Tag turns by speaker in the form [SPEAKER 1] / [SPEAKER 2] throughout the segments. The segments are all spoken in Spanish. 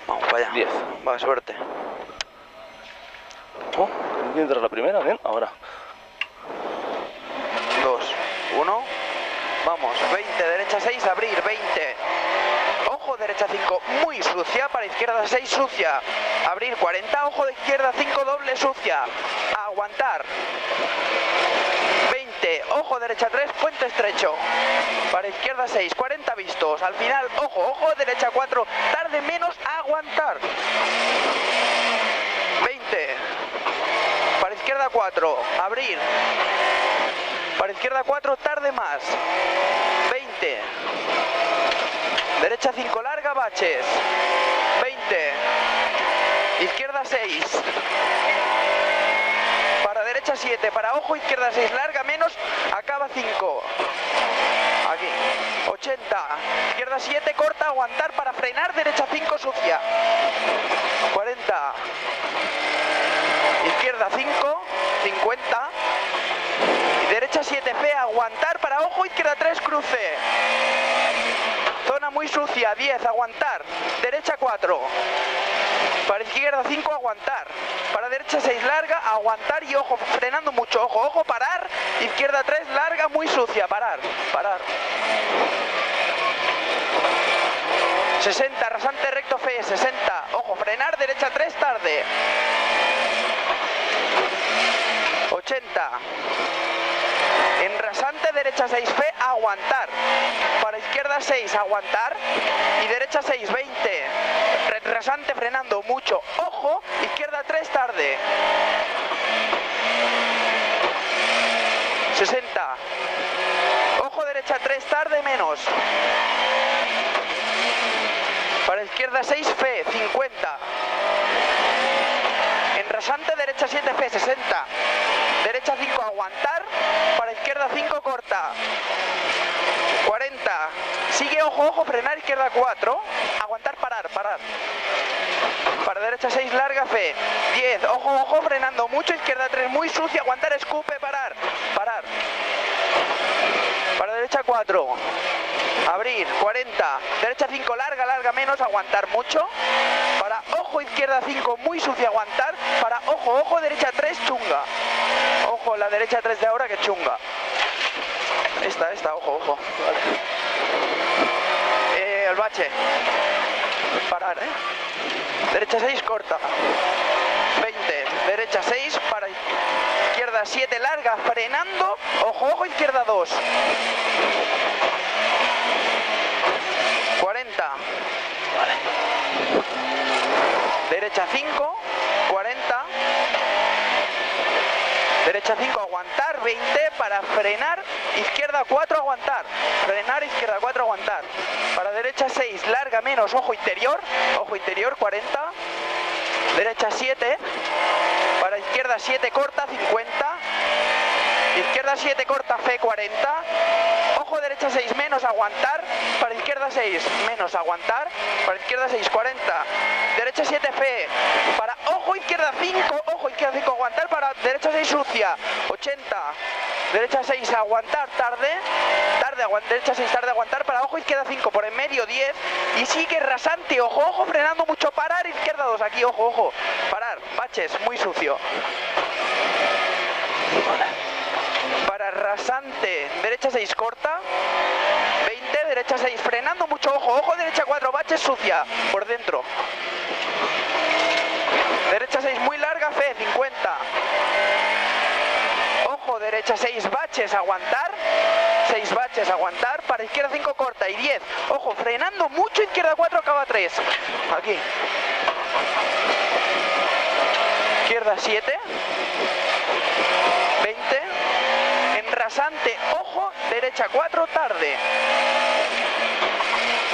[SPEAKER 1] Vamos para allá.
[SPEAKER 2] 10.
[SPEAKER 1] Va, suerte.
[SPEAKER 2] Oh, mientras la primera, bien, ahora.
[SPEAKER 1] 2, 1. Vamos, 20, derecha 6, abrir, 20. Ojo, derecha 5, muy sucia, para izquierda 6, sucia. Abrir, 40, ojo de izquierda 5, doble, sucia. Aguantar. 20, ojo, derecha 3, puente estrecho. Para izquierda 6, 40 vistos. Al final, ojo, ojo, derecha 4, tarde menos, aguantar. 20. Para izquierda 4, abrir. Para izquierda 4, tarde más. 20. Derecha 5, larga, baches. 20. Izquierda 6. Para derecha 7. Para ojo, izquierda 6, larga, menos, acaba 5. Aquí. 80. Izquierda 7, corta, aguantar para frenar, derecha 5, sucia. 40. Izquierda 5, 50. Derecha 7, fe, aguantar para ojo, izquierda 3, cruce. Zona muy sucia, 10, aguantar. Derecha 4. Para izquierda 5, aguantar. Para derecha 6, larga, aguantar y ojo, frenando mucho. Ojo, ojo, parar. Izquierda 3, larga, muy sucia, parar, parar. 60, rasante, recto, fe, 60. Ojo, frenar, derecha 3, tarde. 80. En rasante, derecha 6, fe, aguantar. Para izquierda 6, aguantar. Y derecha 6, 20. Rasante, frenando mucho. Ojo, izquierda 3, tarde. 60. Ojo, derecha 3, tarde, menos. Para izquierda 6, fe, 50. En rasante, derecha 7, fe, 60. Derecha 5, aguantar. Para izquierda 5, corta. 40. Sigue, ojo, ojo, frenar, izquierda 4. Aguantar, parar, parar. Para derecha 6, larga, fe. 10. Ojo, ojo, frenando mucho. Izquierda 3, muy sucia. Aguantar, escupe, parar. Parar. Para derecha 4. Abrir, 40. Derecha 5, larga, larga, menos. Aguantar mucho. Para ojo, izquierda 5, muy sucia. Aguantar. Para ojo, ojo, derecha 3, chunga. Ojo, la derecha 3 de ahora que chunga. Esta, ojo, ojo. Vale. El bache. Parar, Derecha 6, corta. 20. Derecha 6, para izquierda 7, larga, frenando. Ojo, ojo, izquierda 2. 40. Vale. Derecha 5, 40. Derecha 5, aguantar, 20, para frenar, izquierda 4, aguantar. Frenar, izquierda 4, aguantar. Para derecha 6, larga, menos, ojo interior, 40. Derecha 7, para izquierda 7, corta, 50. Izquierda 7, corta, fe, 40. Ojo, derecha 6, menos, aguantar. Para izquierda 6, menos, aguantar. Para izquierda 6, 40. Derecha 7, fe. Para ojo, izquierda 5, ojo, izquierda 5, aguantar. Para derecha 6, sucia. 80. Derecha 6, aguantar, tarde. Tarde, derecha 6, tarde, aguantar. Para ojo, izquierda 5, por en medio, 10. Y sigue rasante, ojo, ojo, frenando mucho. Parar, izquierda 2, aquí, ojo, ojo. Parar, baches, muy sucio. Para rasante, derecha 6, corta. 20, derecha 6, frenando mucho, ojo, ojo, derecha 4, baches, sucia, por dentro. Derecha 6, muy larga, fe, 50. Ojo, derecha 6, baches, aguantar. 6 baches, aguantar. Para izquierda 5, corta. Y 10. Ojo, frenando mucho, izquierda 4, acaba 3. Aquí. Izquierda 7. 20. En rasante, ojo, derecha 4, tarde.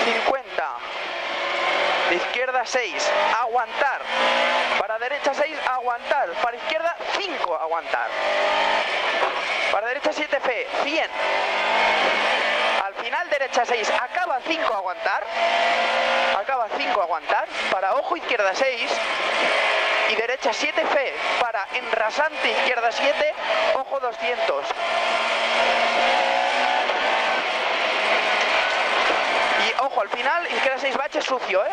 [SPEAKER 1] 50. De izquierda 6, aguantar. Para derecha 6, aguantar. Para izquierda 5, aguantar. Para derecha 7, fe, 100. Al final derecha 6, acaba 5, aguantar. Acaba 5, aguantar. Para ojo, izquierda 6. Y derecha 7, fe. Para en rasante, izquierda 7, ojo 200. Y ojo, al final, izquierda 6, bache sucio,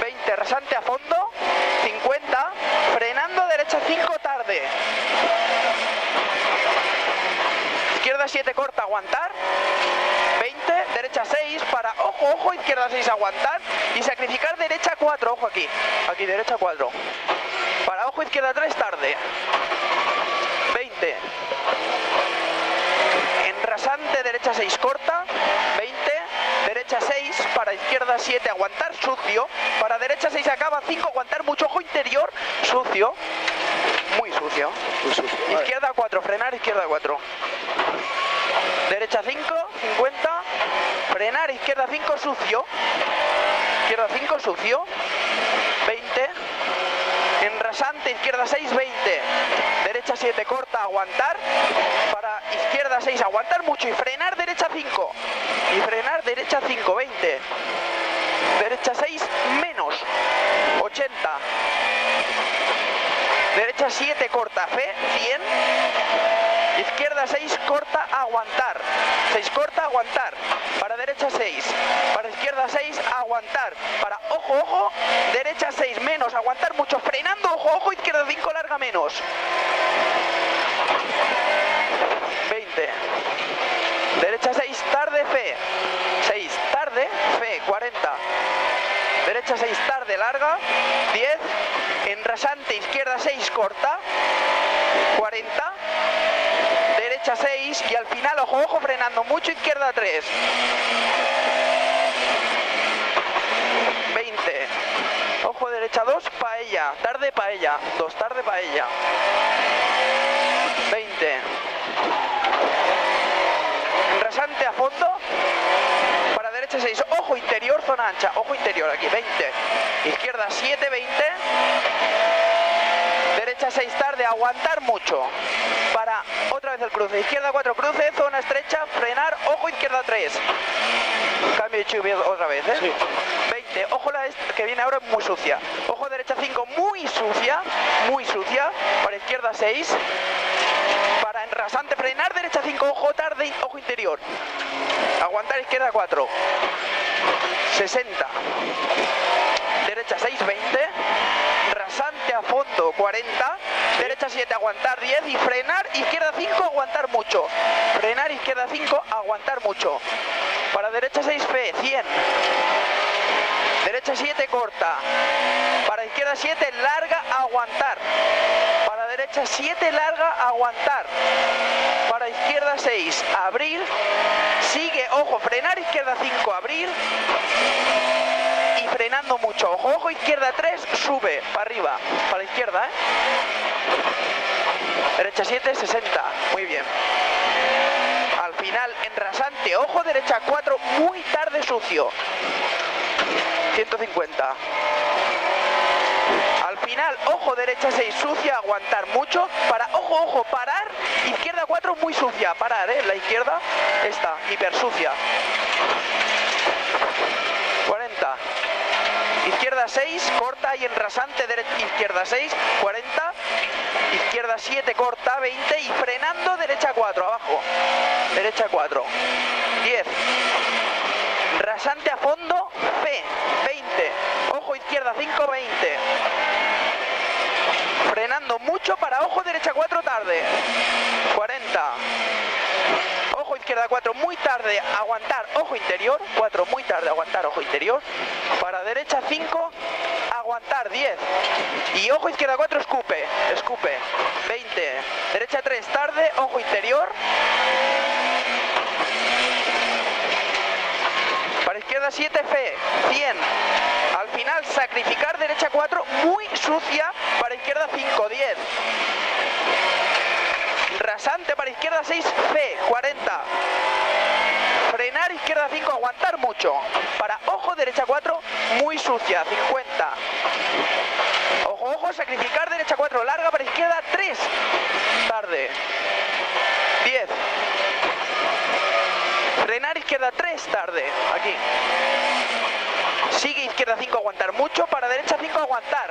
[SPEAKER 1] 20. rasante a fondo, 50, frenando, derecha 5, tarde. Izquierda 7, corta, aguantar, 20, derecha 6, para, ojo, ojo, izquierda 6, aguantar, y sacrificar derecha 4, ojo aquí, aquí, derecha 4. Para, ojo, izquierda 3, tarde, 20. En rasante, derecha 6, corta, 20, derecha 6, para izquierda 7, aguantar, sucio, para derecha 6, acaba, 5, aguantar mucho, ojo interior, sucio, muy sucio, izquierda 4, frenar, izquierda 4, derecha 5, 50, frenar, izquierda 5, sucio, izquierda 5, sucio, 20, en rasante, izquierda 6, 20, derecha 7, corta, aguantar, para izquierda 6, aguantar mucho y frenar, derecha 5, y frenar, derecha 5, 20, derecha 6, menos, 80, derecha 7, corta, fe, 100, izquierda 6, corta, aguantar, 6, corta, aguantar, para derecha 6, para izquierda 6, aguantar, para, ojo, ojo, derecha 6, menos, aguantar mucho, frenando, ojo, ojo, izquierda 5, larga, menos, 20, derecha 6, tarde, fe, 6, tarde, fe, 40, derecha 6, tarde, larga, 10, en rasante, izquierda 6, corta, 40, derecha 6 y al final, ojo, ojo, frenando mucho, izquierda 3, 20, ojo, derecha 2, paella, tarde, paella, 2, tarde, paella, 20, en rasante a fondo, para derecha 6, ojo interior, zona ancha, ojo interior aquí, 20, izquierda 7, 20, derecha 6, tarde, aguantar mucho, para otra vez el cruce, izquierda 4, cruce, zona estrecha, frenar, ojo, izquierda 3, cambio de chip otra vez, ¿eh? Sí. 20, ojo la que viene ahora muy sucia, ojo derecha 5, muy sucia, para izquierda 6, para en rasante, frenar, derecha 5, ojo tarde, ojo interior, aguantar, izquierda 4, 60, derecha 6, 20, rasante a fondo, 40, derecha 7, aguantar 10 y frenar, izquierda 5, aguantar mucho, frenar, izquierda 5, aguantar mucho, para derecha 6, fe, 100, derecha 7, corta, para izquierda 7, larga, aguantar, para derecha 7, larga, aguantar, para izquierda 6, abrir, sigue, ojo, frenar, izquierda 5, abrir, y frenando mucho, ojo, ojo, izquierda 3, sube, para arriba, para la izquierda, ¿eh? Derecha 7, 60, muy bien. Al final, en rasante, ojo, derecha 4, muy tarde, sucio, 150. Al final, ojo, derecha 6, sucia, aguantar mucho, para, ojo, ojo, parar, izquierda 4, muy sucia, parar, la izquierda, esta, hiper sucia, 40, izquierda 6, corta y en rasante, derecha, izquierda 6, 40, izquierda 7, corta, 20 y frenando, derecha 4, abajo, derecha 4, 10, rasante a fondo, fe, 20, ojo, izquierda 5, 20, frenando mucho, para, ojo, derecha 4, tarde, 40, ojo, izquierda 4, muy tarde, aguantar, ojo interior, 4, muy tarde, aguantar, ojo interior, para derecha 5, aguantar, 10, y ojo, izquierda 4, escupe, escupe, 20, derecha 3, tarde, ojo interior, para izquierda 7, fe, 100, al final sacrificar, derecha 4, muy sucia, para izquierda 5, 10, rasante, para izquierda 6, fe, 40, frenar, izquierda 5, aguantar mucho, para, ojo, derecha 4, muy sucia, 50, ojo, ojo, sacrificar, derecha 4, larga, para izquierda 3, tarde, 10, frenar, izquierda 3, tarde, aquí, sigue, izquierda 5, aguantar mucho, para derecha 5, aguantar,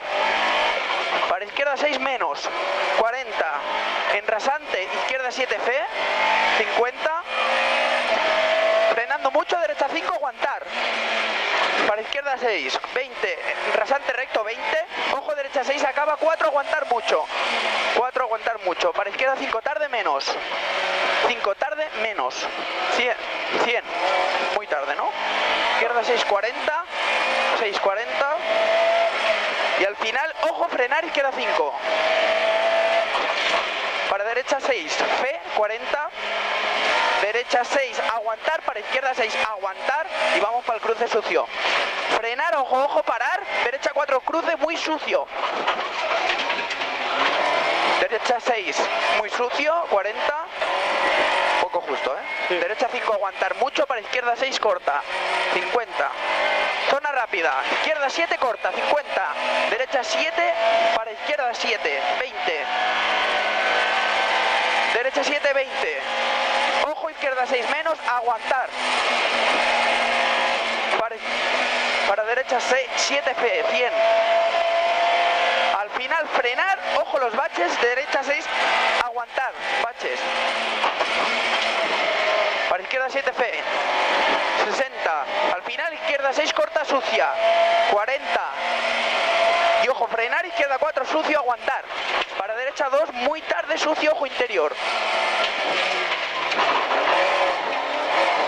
[SPEAKER 1] para izquierda 6, menos, 40, en rasante, izquierda 7, fe, 50, frenando mucho, derecha 5, aguantar, para izquierda 6, 20, rasante recto 20, ojo derecha 6, acaba 4, aguantar mucho, 4, aguantar mucho, para izquierda 5, tarde menos, 5, tarde menos, 100, 100, muy tarde, ¿no? Izquierda 640, 640, y al final, ojo, frenar, izquierda 5, para derecha 6, fe, 40, derecha 6, aguantar, para izquierda 6, aguantar, y vamos para el cruce sucio. Frenar, ojo, ojo, parar, derecha 4, cruce muy sucio. Derecha 6, muy sucio, 40, poco justo, ¿eh? Sí. Derecha 5, aguantar mucho, para izquierda 6, corta, 50. Zona rápida, izquierda 7, corta, 50. Derecha 7, para izquierda 7, 20. Derecha 7, 20. Ojo, izquierda 6 menos, aguantar. Para derecha 6, 7 F, 100. Al final frenar, ojo los baches, derecha 6, aguantar, baches. Para izquierda 7 F, 60. Al final izquierda 6, corta, sucia, 40. Y ojo, frenar, izquierda 4, sucio, aguantar. Para derecha 2, muy tarde, sucio, ojo interior.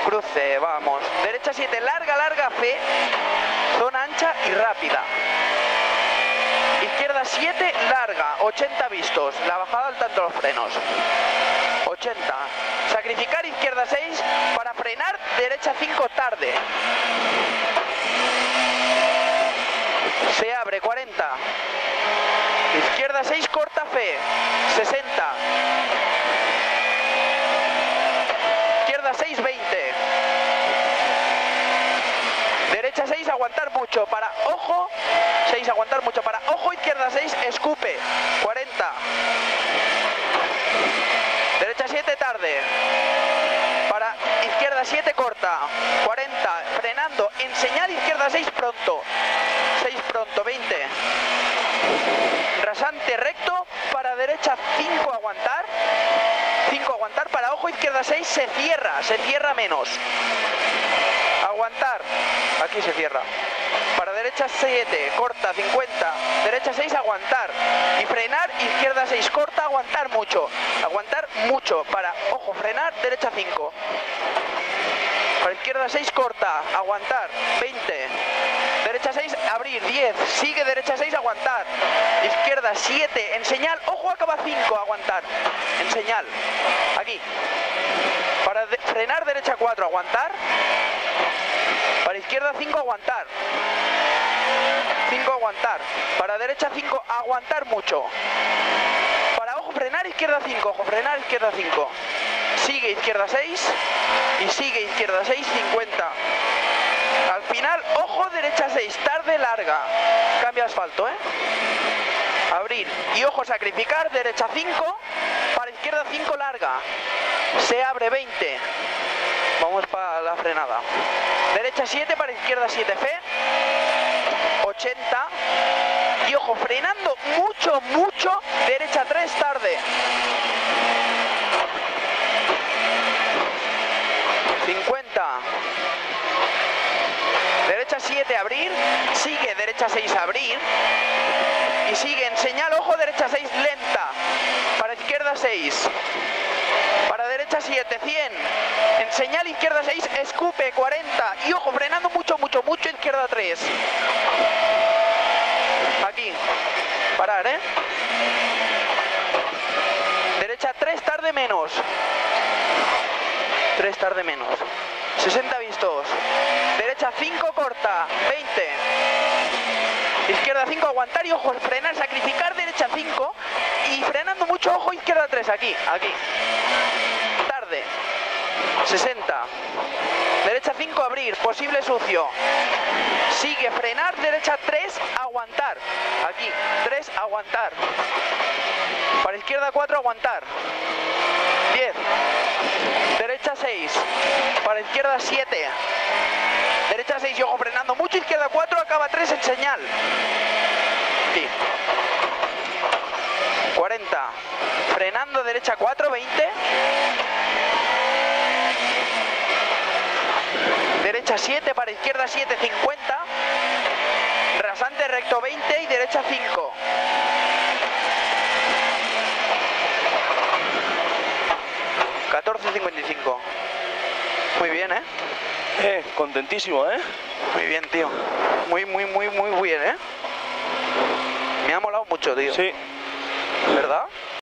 [SPEAKER 1] Cruce, vamos. Derecha 7, larga, larga, fe. Zona ancha y rápida. Izquierda 7, larga, 80 vistos. La bajada al tanto los frenos. 80. Sacrificar, izquierda 6, para frenar, derecha 5, tarde. Se abre, 40. Izquierda 6, corta, fe, 60. Izquierda 6, 20. Derecha 6, aguantar mucho, para ojo, 6, aguantar mucho, para ojo, izquierda 6, escupe, 40. Derecha 7, tarde. Para izquierda 7, corta, 40. Frenando, en señal izquierda 6, pronto. 6 pronto, 20. Rasante recto, para derecha 5, aguantar. 5, aguantar, para ojo, izquierda 6, se cierra menos. Aguantar, aquí se cierra. Para derecha 7, corta, 50. Derecha 6, aguantar. Y frenar, izquierda 6, corta, aguantar mucho. Aguantar mucho, para ojo, frenar, derecha 5. Para izquierda 6, corta, aguantar, 20. Derecha 6, abrir, 10. Sigue derecha 6, aguantar. Izquierda 7, en señal, ojo, acaba 5, aguantar. En señal, aquí. Para frenar, derecha 4, aguantar. Para izquierda 5, aguantar. 5, aguantar. Para derecha 5, aguantar mucho. Para ojo, frenar, izquierda 5, ojo, frenar, izquierda 5. Sigue izquierda 6 y sigue izquierda 6, 50. Al final, ojo, derecha 6, tarde, larga. Cambia asfalto, ¿eh? Abrir y ojo, sacrificar, derecha 5, para izquierda 5, larga. Se abre, 20. Vamos para la frenada. Derecha 7, para izquierda 7 F. 80. Y ojo, frenando mucho, mucho. Derecha 3, tarde. 50. Derecha 7, abrir. Sigue derecha 6, abrir. Y sigue en señal, ojo, derecha 6, lenta. Para izquierda 6. Para derecha 7, 100. En señal izquierda 6, escupe, 40. Y ojo, frenando mucho, mucho, mucho, izquierda 3. Aquí. Parar, ¿eh? Derecha 3, tarde menos. 3, tarde menos. 60 vistos. Derecha 5, corta. 20. Izquierda 5, aguantar y ojo, frenar, sacrificar, derecha 5. Y frenando mucho, ojo, izquierda 3, aquí, aquí. Tarde. 60. Derecha 5, abrir, posible sucio. Sigue, frenar, derecha 3, aguantar. Aquí, 3, aguantar. Para izquierda 4, aguantar. 10. Derecha 6. Para izquierda 7. Derecha 6 y ojo, frenando mucho, izquierda 4, acaba 3 en señal. Sí. 40. Frenando, derecha 4, 20. Derecha derecha 7, para izquierda 7, 50. Rasante recto 20 y derecha 5. $14.55. Muy bien, ¿eh?
[SPEAKER 2] Contentísimo, ¿eh?
[SPEAKER 1] Muy bien, tío. Muy bien, ¿eh? Me ha molado mucho, tío.
[SPEAKER 2] Sí.
[SPEAKER 1] ¿Verdad?